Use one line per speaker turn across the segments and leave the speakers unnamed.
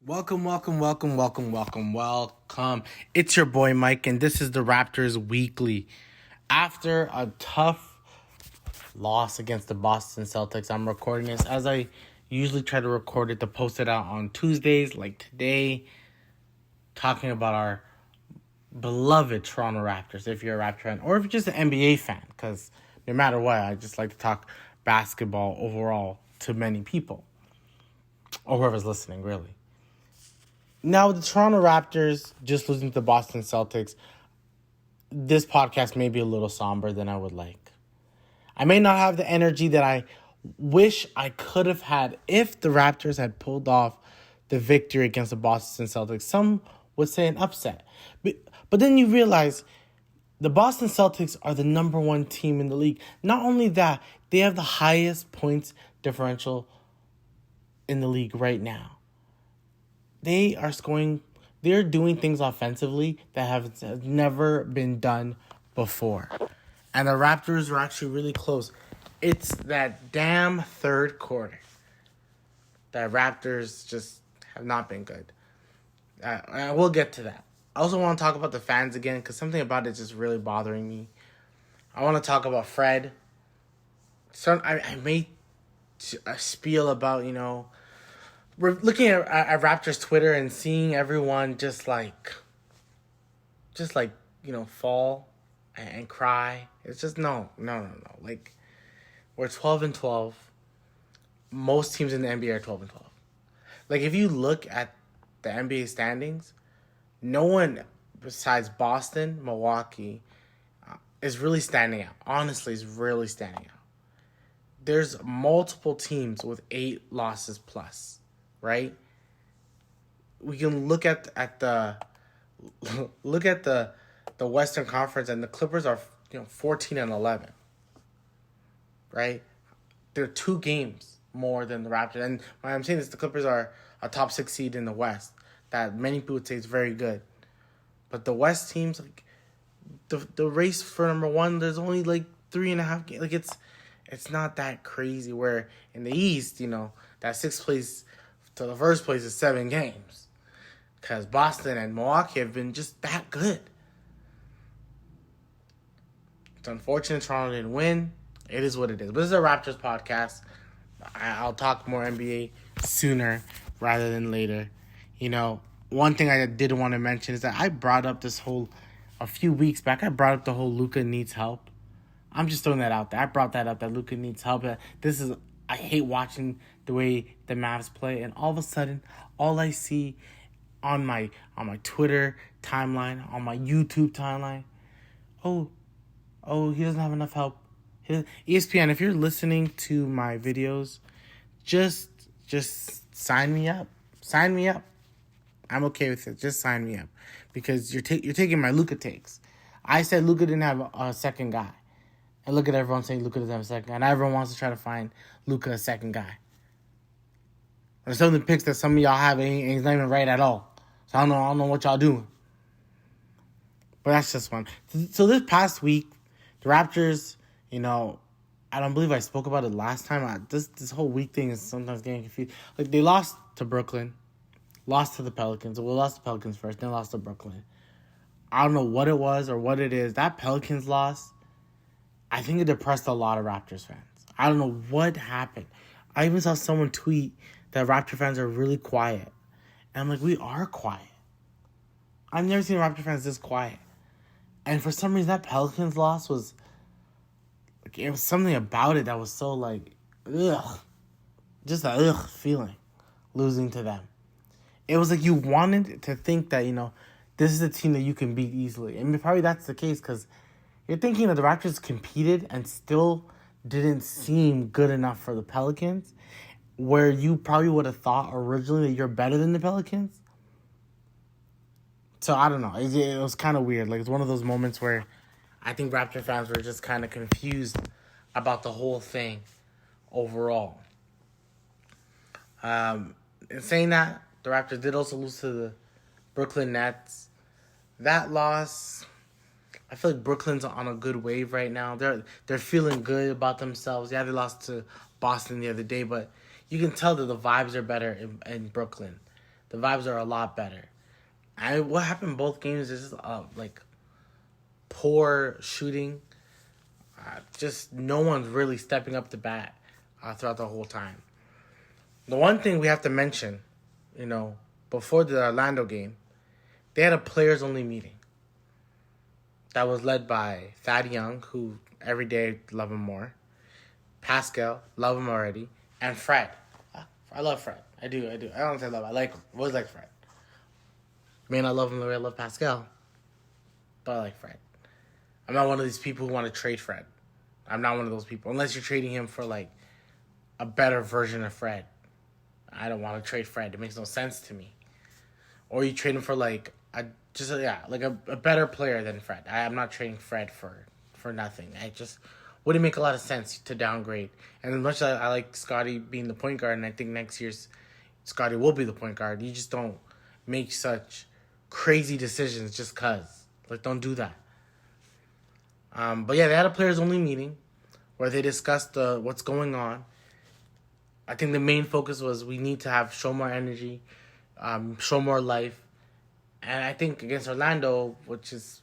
Welcome. It's your boy Mike, and this is the Raptors Weekly. After a tough loss against the Boston Celtics, I'm recording this as I usually try to record it to post it out on Tuesdays, like today, talking about our beloved Toronto Raptors, if you're a Raptor fan, or if you're just an NBA fan, because no matter what, I just like to talk basketball overall to many people, or whoever's listening, really. Now, with the Toronto Raptors just losing to the Boston Celtics, this podcast may be a little somber than I would like. I may not have the energy that I wish I could have had if the Raptors had pulled off the victory against the Boston Celtics. Some would say an upset. But then you realize the Boston Celtics are the number one team in the league. Not only that, they have the highest points differential in the league right now. They're doing things offensively that have never been done before. And the Raptors were actually really close. It's that damn third quarter that Raptors just have not been good. And we'll get to that. I also want to talk about the fans again because something about it is just really bothering me. I want to talk about Fred. So I made a spiel about, we're looking at Raptors Twitter and seeing everyone just fall and cry. It's just no. Like, we're 12-12. Most teams in the NBA are 12-12. Like, if you look at the NBA standings, no one besides Boston, Milwaukee, is really standing out. Honestly, is really standing out. There's multiple teams with 8 losses plus. Right? We can look at the Western Conference, and the Clippers are 14-11. Right? They're 2 games more than the Raptors. And when I'm saying this, the Clippers are a top 6 seed in the West that many people would say is very good. But the West teams, like the race for number 1, there's only like 3.5 games. Like it's not that crazy. Where in the East, that 6th place to the first place is 7 games. Because Boston and Milwaukee have been just that good. It's unfortunate Toronto didn't win. It is what it is. But this is a Raptors podcast. I'll talk more NBA sooner rather than later. One thing I did want to mention is that I brought up a few weeks back, I brought up the whole Luka needs help. I'm just throwing that out there. I brought that up, that Luka needs help. I hate watching the way the Mavs play, and all of a sudden, all I see on my Twitter timeline, on my YouTube timeline, oh, he doesn't have enough help. ESPN, if you're listening to my videos, just sign me up. Sign me up. I'm okay with it. Just sign me up, because you're taking my Luka takes. I said Luka didn't have a second guy. And look at everyone saying Luka doesn't have a second guy. And everyone wants to try to find Luka a second guy. And some of the picks that some of y'all have, and he's not even right at all. So I don't know what y'all doing. But that's just one. So this past week, the Raptors, I don't believe I spoke about it last time. This whole week thing is sometimes getting confused. Like, they lost to Brooklyn, lost to the Pelicans. Well, lost to the Pelicans first, then lost to Brooklyn. I don't know what it was or what it is. That Pelicans loss, I think it depressed a lot of Raptors fans. I don't know what happened. I even saw someone tweet that Raptor fans are really quiet. And I'm like, we are quiet. I've never seen Raptor fans this quiet. And for some reason, that Pelicans loss was, it was something about it that was so ugh. Just a ugh feeling, losing to them. It was like you wanted to think that, this is a team that you can beat easily. And probably that's the case, because you're thinking that the Raptors competed and still didn't seem good enough for the Pelicans, where you probably would have thought originally that you're better than the Pelicans. So I don't know. It was kind of weird. Like, it's one of those moments where I think Raptor fans were just kind of confused about the whole thing overall. In saying that, the Raptors did also lose to the Brooklyn Nets. That loss, I feel like Brooklyn's on a good wave right now. They're feeling good about themselves. Yeah, they lost to Boston the other day, but you can tell that the vibes are better in Brooklyn. The vibes are a lot better. What happened in both games is like poor shooting. Just no one's really stepping up to bat throughout the whole time. The one thing we have to mention, before the Orlando game, they had a players only meeting that was led by Thad Young, who every day love him more, Pascal, love him already, and Fred. I love Fred. I do. I don't say love. I like him. I always like Fred. Man, I love him the way I love Pascal. But I like Fred. I'm not one of these people who want to trade Fred. I'm not one of those people. Unless you're trading him for, like, a better version of Fred. I don't want to trade Fred. It makes no sense to me. Or you trade him for, like, a better player than Fred. I'm not trading Fred for nothing. I just wouldn't make a lot of sense to downgrade. And as much as I like Scotty being the point guard, and I think next year's Scotty will be the point guard, you just don't make such crazy decisions just because. Like, don't do that. But yeah, they had a players only meeting where they discussed what's going on. I think the main focus was we need to show more energy, show more life. And I think against Orlando, it's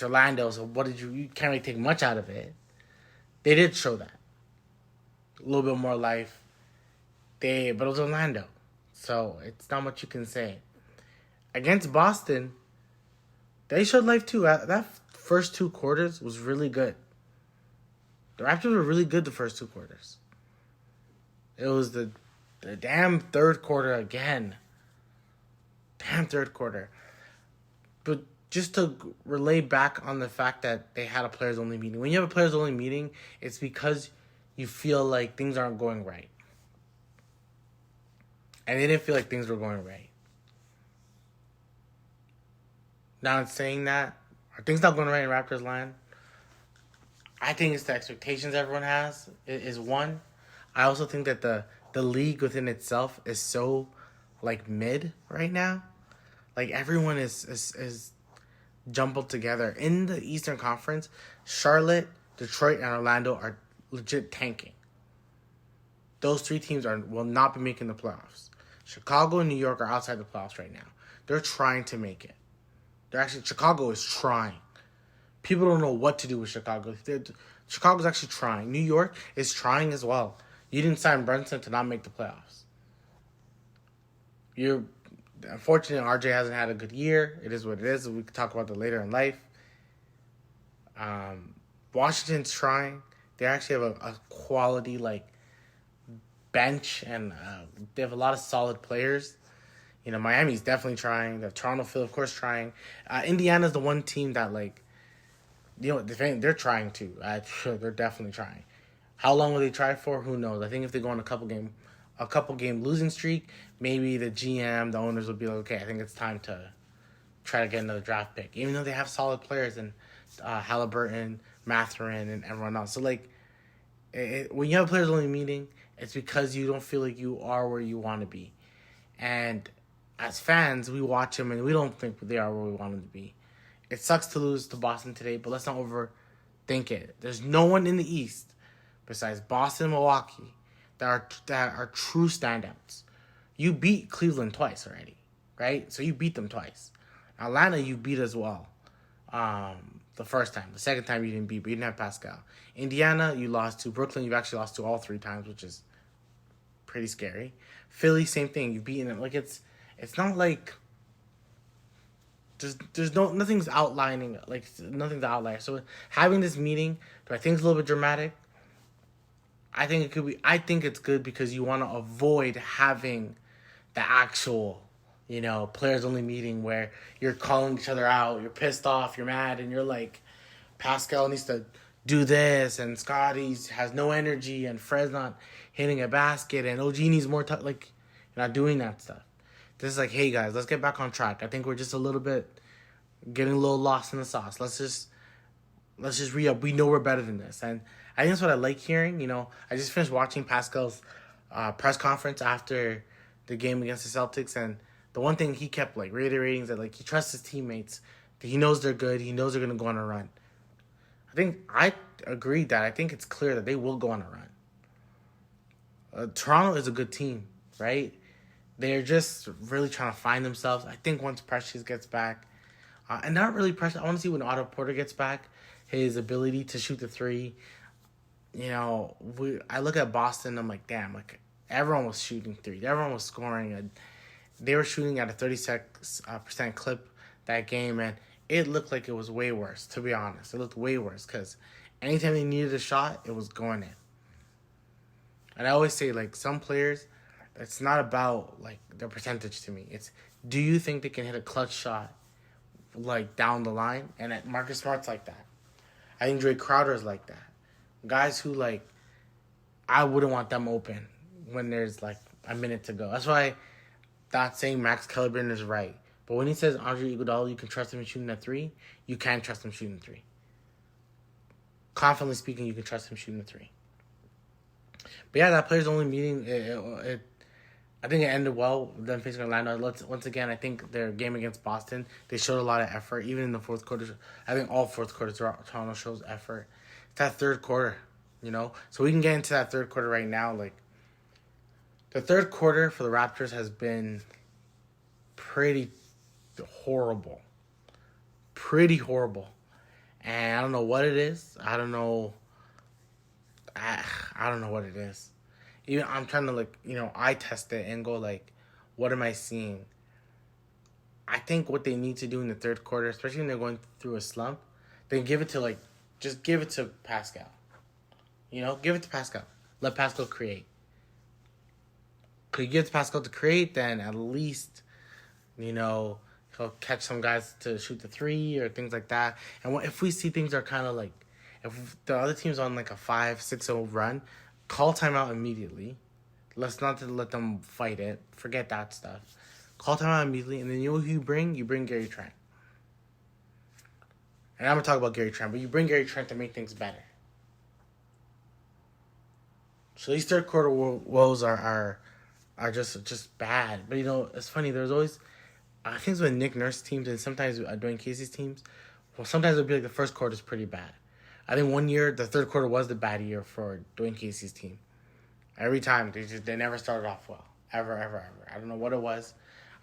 Orlando, so you can't really take much out of it. They did show that. A little bit more life. But it was Orlando. So it's not much you can say. Against Boston, they showed life too. That first 2 quarters was really good. The Raptors were really good the first 2 quarters. It was the damn third quarter again. Damn third quarter. But just to relay back on the fact that they had a players-only meeting. When you have a players-only meeting, it's because you feel like things aren't going right. And they didn't feel like things were going right. Now, in saying that, are things not going right in Raptors land? I think it's the expectations everyone has is one. I also think that the league within itself is so, like, mid right now. Like, everyone is jumbled together. In the Eastern Conference, Charlotte, Detroit, and Orlando are legit tanking. Those 3 teams will not be making the playoffs. Chicago and New York are outside the playoffs right now. They're trying to make it. Chicago is trying. People don't know what to do with Chicago. Chicago's actually trying. New York is trying as well. You didn't sign Brunson to not make the playoffs. Unfortunately, RJ hasn't had a good year. It is what it is. We can talk about that later in life. Washington's trying. They actually have a quality, like, bench, and they have a lot of solid players. Miami's definitely trying. The Toronto, Phil, of course, trying. Indiana's the one team that, like, they're trying too. They're definitely trying. How long will they try for? Who knows? I think if they go on a couple game losing streak, maybe the GM, the owners will be like, okay, I think it's time to try to get another draft pick. Even though they have solid players in Halliburton, Mathurin, and everyone else. So, like, when you have a players only meeting, it's because you don't feel like you are where you want to be. And as fans, we watch them and we don't think they are where we want them to be. It sucks to lose to Boston today, but let's not overthink it. There's no one in the East besides Boston and Milwaukee that are true standouts. You beat Cleveland twice already, right? So you beat them twice. Atlanta, you beat as well. The first time. The second time you didn't beat, but you didn't have Pascal. Indiana, you lost to. Brooklyn, you've actually lost to all 3 times, which is pretty scary. Philly, same thing. You've beaten them. Like, it's not like nothing's outlining. Like, nothing's outlier. So having this meeting, do I think it's a little bit dramatic? I think it could be. I think it's good because you want to avoid having the actual, players only meeting where you're calling each other out, you're pissed off, you're mad, and you're like, Pascal needs to do this, and Scotty has no energy, and Fred's not hitting a basket, and OG needs more time. Like, you're not doing that stuff. This is like, hey guys, let's get back on track. I think we're just a little bit getting a little lost in the sauce. Let's just re-up. We know we're better than this, and I think that's what I like hearing. I just finished watching Pascal's press conference after the game against the Celtics, and the one thing he kept, like, reiterating is that, like, he trusts his teammates, that he knows they're good, he knows they're going to go on a run. I agree that I think it's clear that they will go on a run. Toronto is a good team, right? They're just really trying to find themselves. I think once Precious gets back, and not really Precious, I want to see when Otto Porter gets back, his ability to shoot the three. I look at Boston, I'm like, damn, like everyone was shooting three. Everyone was scoring. They were shooting at a 36% clip that game, and it looked like it was way worse, to be honest. It looked way worse because anytime they needed a shot, it was going in. And I always say, like, some players, it's not about, like, their percentage to me. It's, do you think they can hit a clutch shot, like, down the line? And Marcus Smart's like that. I think Drake Crowder's like that. Guys who, like, I wouldn't want them open when there's, like, a minute to go. That's why not saying Max Kellerman is right. But when he says Andre Iguodala, you can trust him shooting at three, you can't trust him shooting three. Confidently speaking, you can trust him shooting the three. But yeah, that players only meeting, I think it ended well with them facing Orlando. Once again, I think their game against Boston, they showed a lot of effort. Even in the fourth quarter, I think all fourth quarters, Toronto shows effort. It's that third quarter, So we can get into that third quarter right now. Like, the third quarter for the Raptors has been pretty horrible. Pretty horrible. And I don't know what it is. I don't know what it is. Even I'm trying to eye test it and go what am I seeing? I think what they need to do in the third quarter, especially when they're going through a slump, they give it to just give it to Pascal. Give it to Pascal. Let Pascal create. Could you give it to Pascal to create, then at least, he'll catch some guys to shoot the three or things like that. And if we see things are kind of if the other team's on a 5-6-0 run, call timeout immediately. Let's not let them fight it. Forget that stuff. Call timeout immediately, and then who you bring? You bring Gary Trent. And I'm going to talk about Gary Trent, but you bring Gary Trent to make things better. So these third quarter woes are just bad. But, it's funny. There's always things with Nick Nurse teams and sometimes Dwayne Casey's teams. Well, sometimes it'll be the first quarter is pretty bad. I think one year, the third quarter was the bad year for Dwayne Casey's team. Every time, they never started off well. Ever. I don't know what it was.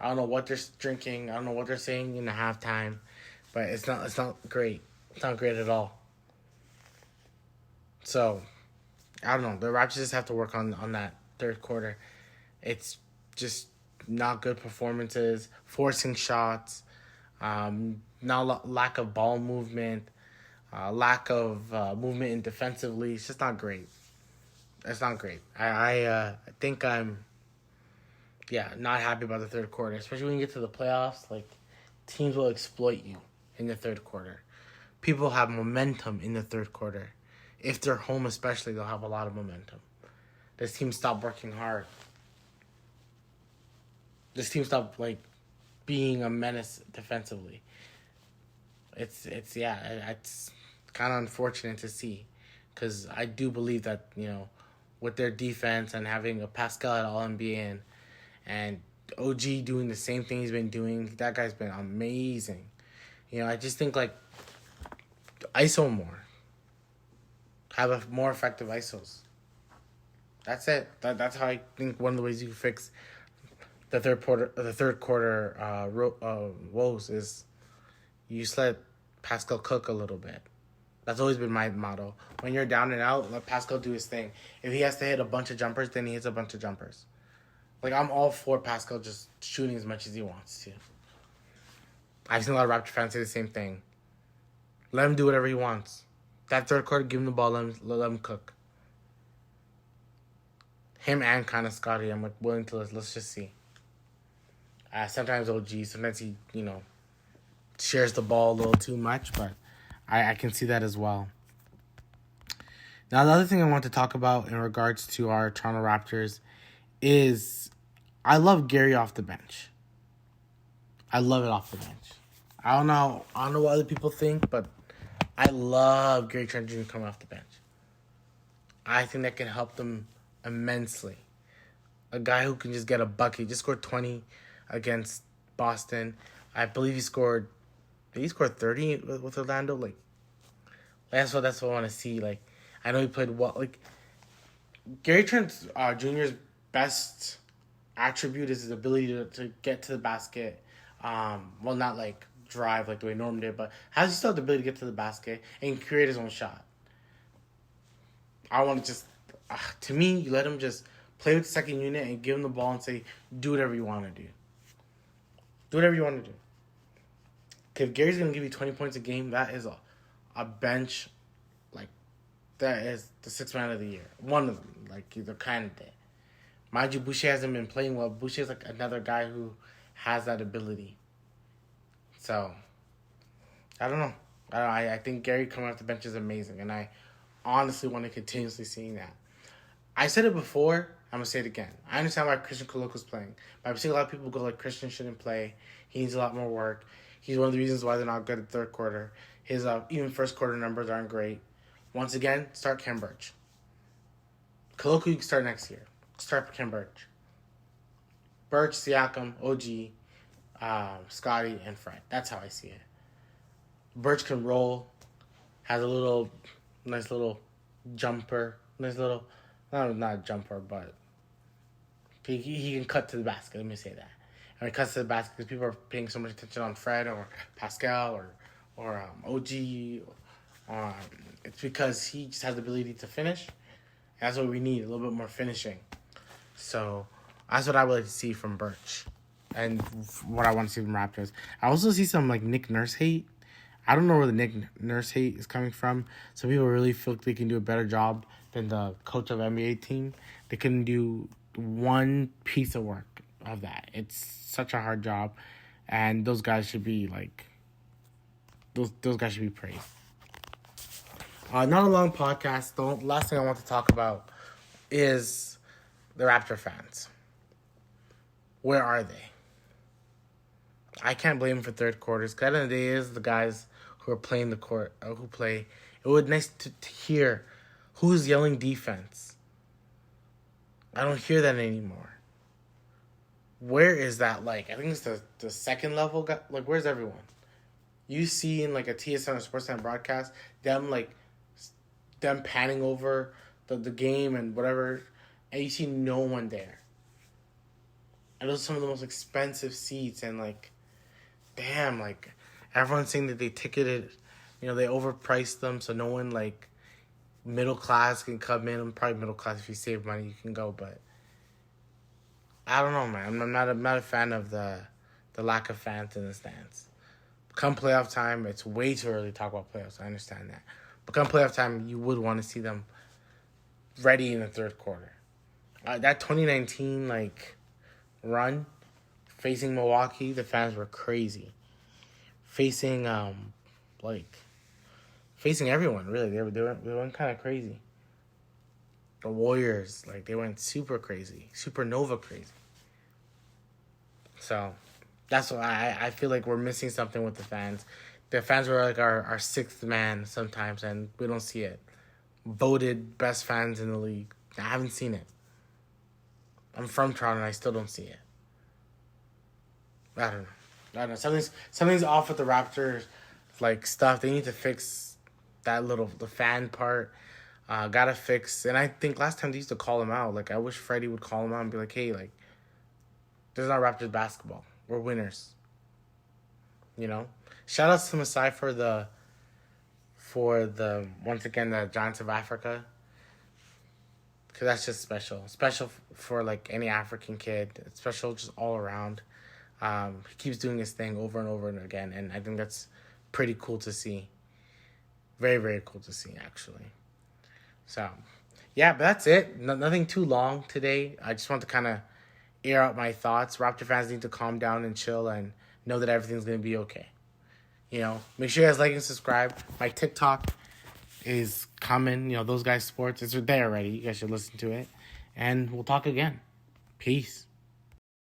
I don't know what they're drinking. I don't know what they're saying in the halftime. But it's not great. It's not great at all. So, I don't know. The Raptors just have to work on that third quarter. It's just not good performances, forcing shots, lack of ball movement, lack of movement in defensively. It's just not great. It's not great. I think I'm, not happy about the third quarter, especially when you get to the playoffs. Teams will exploit you in the third quarter. People have momentum in the third quarter. If they're home especially, they'll have a lot of momentum. This team stopped working hard. This team stopped, being a menace defensively. It's kind of unfortunate to see, because I do believe that, with their defense and having a Pascal at All-NBA and OG doing the same thing he's been doing, that guy's been amazing. I just think, ISO more. Have a more effective ISOs. That's it. That's how I think one of the ways you can fix the third quarter woes is you just let Pascal cook a little bit. That's always been my motto. When you're down and out, let Pascal do his thing. If he has to hit a bunch of jumpers, then he hits a bunch of jumpers. I'm all for Pascal just shooting as much as he wants to. I've seen a lot of Raptor fans say the same thing. Let him do whatever he wants. That third quarter, give him the ball, let him cook. Him and kind of Scotty, I'm willing to let's just see. Sometimes OG, sometimes he, shares the ball a little too much, but I can see that as well. Now, the other thing I want to talk about in regards to our Toronto Raptors is I love Gary off the bench. I love it off the bench. I don't know what other people think, but I love Gary Trent Jr. coming off the bench. I think that can help them immensely. A guy who can just get a bucket. He just scored 20 against Boston. I believe he scored 30 with Orlando? That's what I want to see. I know he played well. Gary Trent Jr.'s best attribute is his ability to get to the basket. Well, not like drive like the way Norm did, but has he still have the ability to get to the basket and create his own shot? I want to just, to me, you let him just play with the second unit and give him the ball and say, do whatever you want to do. Do whatever you want to do. If Gary's going to give you 20 points a game, that is a bench, like, that is the sixth man of the year. One of them, like, the candidate. Mind you, Boucher hasn't been playing well. Boucher's like another guy who has that ability. So, I don't know. I think Gary coming off the bench is amazing, and I honestly want to continuously seeing that. I said it before, I'm going to say it again. I understand why Christian Coloco's playing, but I'm seeing a lot of people go like, Christian shouldn't play. He needs a lot more work. He's one of the reasons why they're not good at third quarter. His even first quarter numbers aren't great. Once again, start Ken Birch. Coloco, you can start next year. Start Ken Birch. Birch, Siakam, OG, Scotty, and Fred. That's how I see it. Birch can roll, has a nice little jumper, not a jumper, but he can cut to the basket. Let me say that. And he cuts to the basket because people are paying so much attention on Fred or Pascal or OG. It's because he just has the ability to finish. And that's what we need, a little bit more finishing. So that's what I would like to see from Birch and what I want to see from Raptors. I also see some like Nick Nurse hate. I don't know where the Nick Nurse hate is coming from. Some people really feel like they can do a better job than the coach of the NBA team. They couldn't do one piece of work of that. It's such a hard job, and those guys should be like, those guys should be praised. Not a long podcast. The last thing I want to talk about is the Raptor fans. Where are they? I can't blame them for third quarters. Because at the end of the day, it is the guys who are playing the court, who play. It would be nice to hear who's yelling defense. I don't hear that anymore. Where is that like? I think it's the second level guy. Like, where's everyone? You see in like a TSN or Sportsnet broadcast, them panning over the game and whatever, and you see no one there. And those are some of the most expensive seats, and like, damn, like, everyone's saying that they ticketed, they overpriced them, so no one, like, middle class can come in. Probably middle class, if you save money, you can go, but I don't know, man. I'm not a fan of the lack of fans in the stands. Come playoff time, it's way too early to talk about playoffs. I understand that. But come playoff time, you would want to see them ready in the third quarter. That 2019, run facing Milwaukee, the fans were crazy. Facing everyone, really. They went kind of crazy. The Warriors, they went super crazy. Supernova crazy. So, that's why I feel like we're missing something with the fans. The fans were our sixth man sometimes, and we don't see it. Voted best fans in the league. I haven't seen it. I'm from Toronto, and I still don't see it. I don't know. Something's off with the Raptors, stuff. They need to fix the fan part. Gotta fix. And I think last time they used to call him out. I wish Freddie would call him out and be like, hey, this is not Raptors basketball. We're winners. Shout out to Masai for the once again, the Giants of Africa. Because that's just special. Special for, any African kid. It's special just all around. He keeps doing his thing over and over and again. And I think that's pretty cool to see. Very, very cool to see, actually. So, yeah, but that's it. Nothing too long today. I just want to kind of air out my thoughts. Raptor fans need to calm down and chill and know that everything's going to be okay. Make sure you guys like and subscribe. My TikTok is coming. Those guys sports. It's there already. You guys should listen to it. And we'll talk again. Peace.